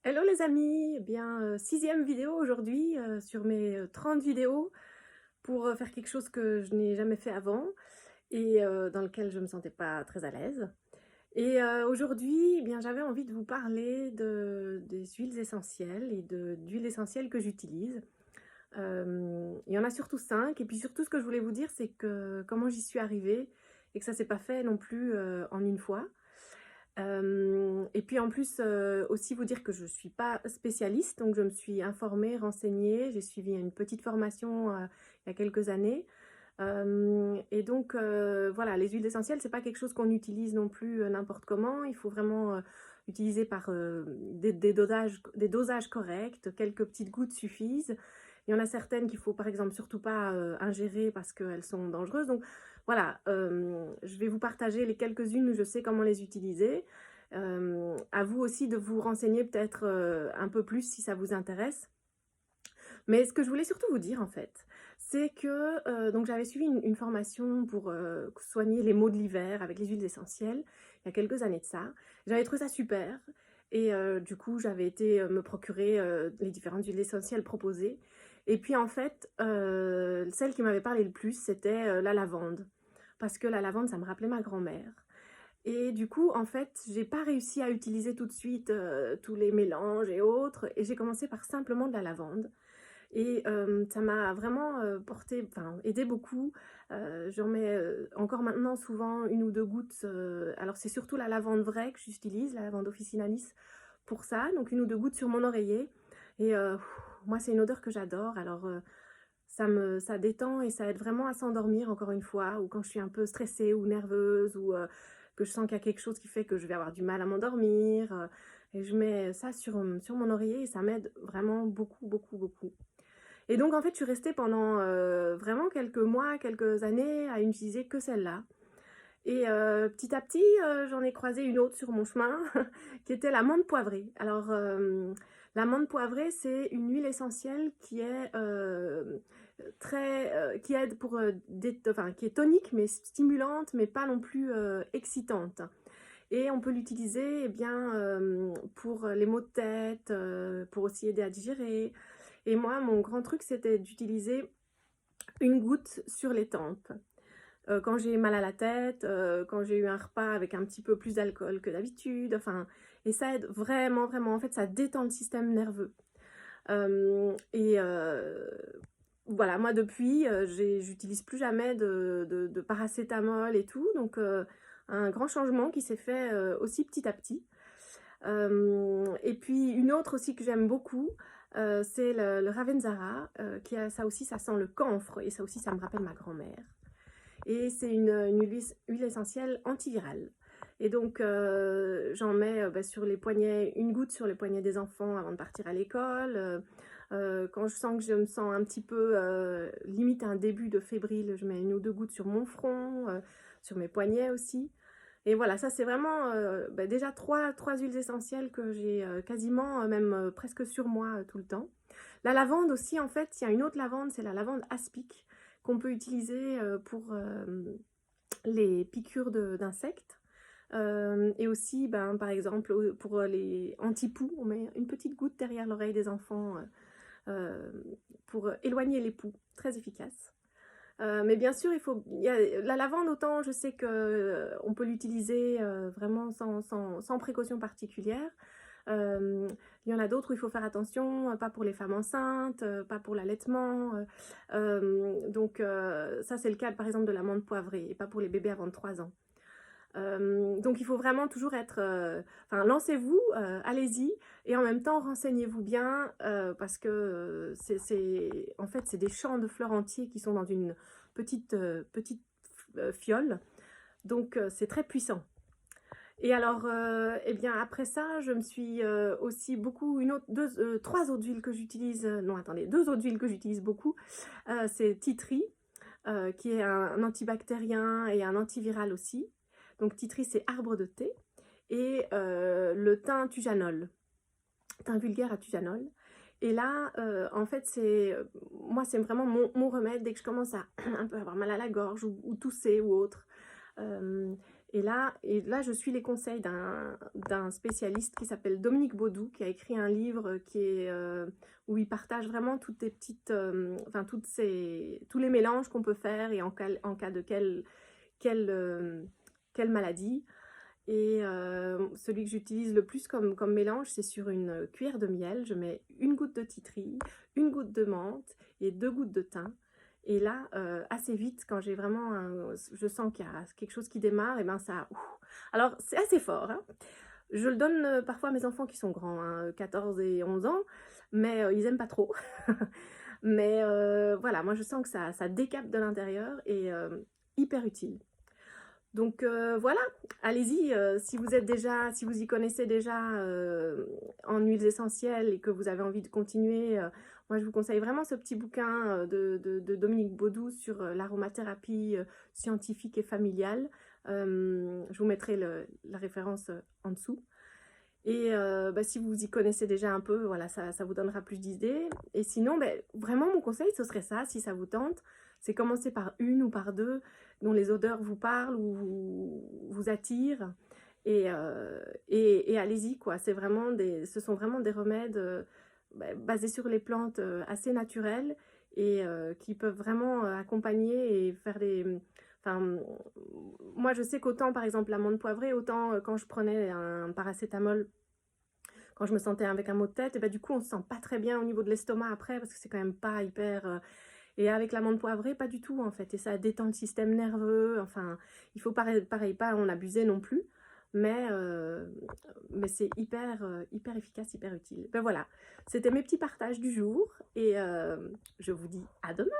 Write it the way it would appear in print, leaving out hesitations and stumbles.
Hello les amis, eh bien 6e vidéo aujourd'hui sur mes 30 vidéos pour faire quelque chose que je n'ai jamais fait avant et dans lequel je ne me sentais pas très à l'aise. Et aujourd'hui, eh bien j'avais envie de vous parler des huiles essentielles et d'huiles essentielles que j'utilise. Il y en a surtout 5 et puis surtout ce que je voulais vous dire c'est que comment j'y suis arrivée et que ça s'est pas fait non plus en une fois. Et puis en plus, aussi vous dire que je ne suis pas spécialiste, donc je me suis informée, renseignée, j'ai suivi une petite formation, il y a quelques années. Et donc voilà, les huiles essentielles, c'est pas quelque chose qu'on utilise non plus, n'importe comment. Il faut vraiment, utiliser par, des dosages corrects, quelques petites gouttes suffisent. Il y en a certaines qu'il faut par exemple surtout pas, ingérer parce qu'elles sont dangereuses. Donc voilà, je vais vous partager les quelques-unes où je sais comment les utiliser. À vous aussi de vous renseigner peut-être un peu plus si ça vous intéresse. Mais ce que je voulais surtout vous dire en fait, c'est que donc j'avais suivi une formation pour soigner les maux de l'hiver avec les huiles essentielles il y a quelques années de ça. J'avais trouvé ça super et du coup j'avais été me procurer les différentes huiles essentielles proposées. Et puis en fait, celle qui m'avait parlé le plus, c'était la lavande. Parce que la lavande, ça me rappelait ma grand-mère. Et du coup, en fait, j'ai pas réussi à utiliser tout de suite tous les mélanges et autres. Et j'ai commencé par simplement de la lavande. Et ça m'a vraiment aidé beaucoup. J'en mets encore maintenant souvent 1 ou 2 gouttes. Alors c'est surtout la lavande vraie que j'utilise, la lavande officinalis pour ça. Donc 1 ou 2 gouttes sur mon oreiller. Et moi, c'est une odeur que j'adore. Alors ça détend et ça aide vraiment à s'endormir encore une fois. Ou quand je suis un peu stressée ou nerveuse ou que je sens qu'il y a quelque chose qui fait que je vais avoir du mal à m'endormir. Et je mets ça sur mon oreiller et ça m'aide vraiment beaucoup, beaucoup, beaucoup. Et donc en fait, je suis restée pendant vraiment quelques mois, quelques années à n'utiliser que celle-là. Et petit à petit, j'en ai croisé une autre sur mon chemin qui était la menthe poivrée. Alors la menthe poivrée, c'est une huile essentielle qui est qui aide pour enfin, qui est tonique mais stimulante, mais pas non plus excitante. Et on peut l'utiliser eh bien pour les maux de tête, pour aussi aider à digérer. Et moi, mon grand truc, c'était d'utiliser 1 goutte sur les tempes. Quand j'ai mal à la tête, quand j'ai eu un repas avec un petit peu plus d'alcool que d'habitude, enfin, et ça aide vraiment, vraiment. En fait, ça détend le système nerveux. Et voilà, moi depuis, j'utilise plus jamais de paracétamol et tout, donc un grand changement qui s'est fait aussi petit à petit. Et puis une autre aussi que j'aime beaucoup, c'est le Ravensara, qui a ça aussi, ça sent le camphre et ça aussi, ça me rappelle ma grand-mère. Et c'est une huile essentielle antivirale. Et donc j'en mets sur les poignets, 1 goutte sur les poignets des enfants avant de partir à l'école. Quand je sens que je me sens un petit peu limite un début de fébrile, je mets 1 ou 2 gouttes sur mon front, sur mes poignets aussi. Et voilà, ça c'est vraiment déjà trois huiles essentielles que j'ai quasiment, même presque sur moi tout le temps. La lavande aussi, en fait, il y a une autre lavande, c'est la lavande aspic, qu'on peut utiliser pour les piqûres d'insectes. Et aussi, ben, par exemple, pour les anti-poux, on met une petite goutte derrière l'oreille des enfants euh, pour éloigner les poux. Très efficace. Mais bien sûr, la lavande, autant je sais qu'on peut l'utiliser vraiment sans précaution particulière. Il y en a d'autres où il faut faire attention, pas pour les femmes enceintes, pas pour l'allaitement. Donc ça, c'est le cas par exemple de la menthe poivrée et pas pour les bébés avant de 3 ans. Donc il faut vraiment toujours être... Enfin, lancez-vous, allez-y, et en même temps, renseignez-vous bien, parce que en fait, c'est des champs de fleurs entiers qui sont dans une petite fiole, donc c'est très puissant. Et alors, eh bien, après ça, je me suis aussi beaucoup... 3 autres huiles que j'utilise... non, attendez, 2 autres huiles que j'utilise beaucoup. C'est tea tree, qui est un antibactérien et un antiviral aussi. Donc tea tree, c'est arbre de thé. Et le thym tujanol, thym vulgaire à tujanol. Et là, en fait, moi, c'est vraiment mon remède dès que je commence à un peu avoir mal à la gorge ou tousser ou autre. Et là, je suis les conseils d'un spécialiste qui s'appelle Dominique Baudou, qui a écrit un livre où il partage vraiment toutes les petites, enfin tous les mélanges qu'on peut faire et en cas de quelle, quelle maladie. Et celui que j'utilise le plus comme mélange, c'est sur une cuillère de miel. Je mets une goutte de titri, une goutte de menthe et 2 gouttes de thym. Et là, assez vite, quand j'ai vraiment je sens qu'il y a quelque chose qui démarre, et ben ça... Alors, c'est assez fort, hein. Je le donne parfois à mes enfants qui sont grands, hein, 14 et 11 ans, mais ils aiment pas trop. Mais voilà, moi je sens que ça décape de l'intérieur et hyper utile. Donc voilà, allez-y, si vous y connaissez déjà en huiles essentielles et que vous avez envie de continuer, moi je vous conseille vraiment ce petit bouquin de Dominique Baudou sur l'aromathérapie scientifique et familiale. Je vous mettrai la référence en dessous. Et si vous y connaissez déjà un peu, voilà, ça vous donnera plus d'idées. Et sinon, vraiment mon conseil, ce serait ça, si ça vous tente, c'est commencer par une ou par deux dont les odeurs vous parlent ou vous attirent. Et allez-y, quoi. Ce sont vraiment des remèdes basés sur les plantes assez naturelles et qui peuvent vraiment accompagner et faire des... Enfin, moi, je sais qu'autant, par exemple, l'amande poivrée, autant quand je prenais un paracétamol, quand je me sentais avec un maux de tête, et ben, du coup, on se sent pas très bien au niveau de l'estomac après, parce que c'est quand même pas hyper... et avec l'amande poivrée, pas du tout, en fait. Et ça détend le système nerveux. Enfin, il faut pareil pas en abuser non plus. Mais c'est hyper efficace, hyper utile. Ben voilà, c'était mes petits partages du jour. Et je vous dis à demain.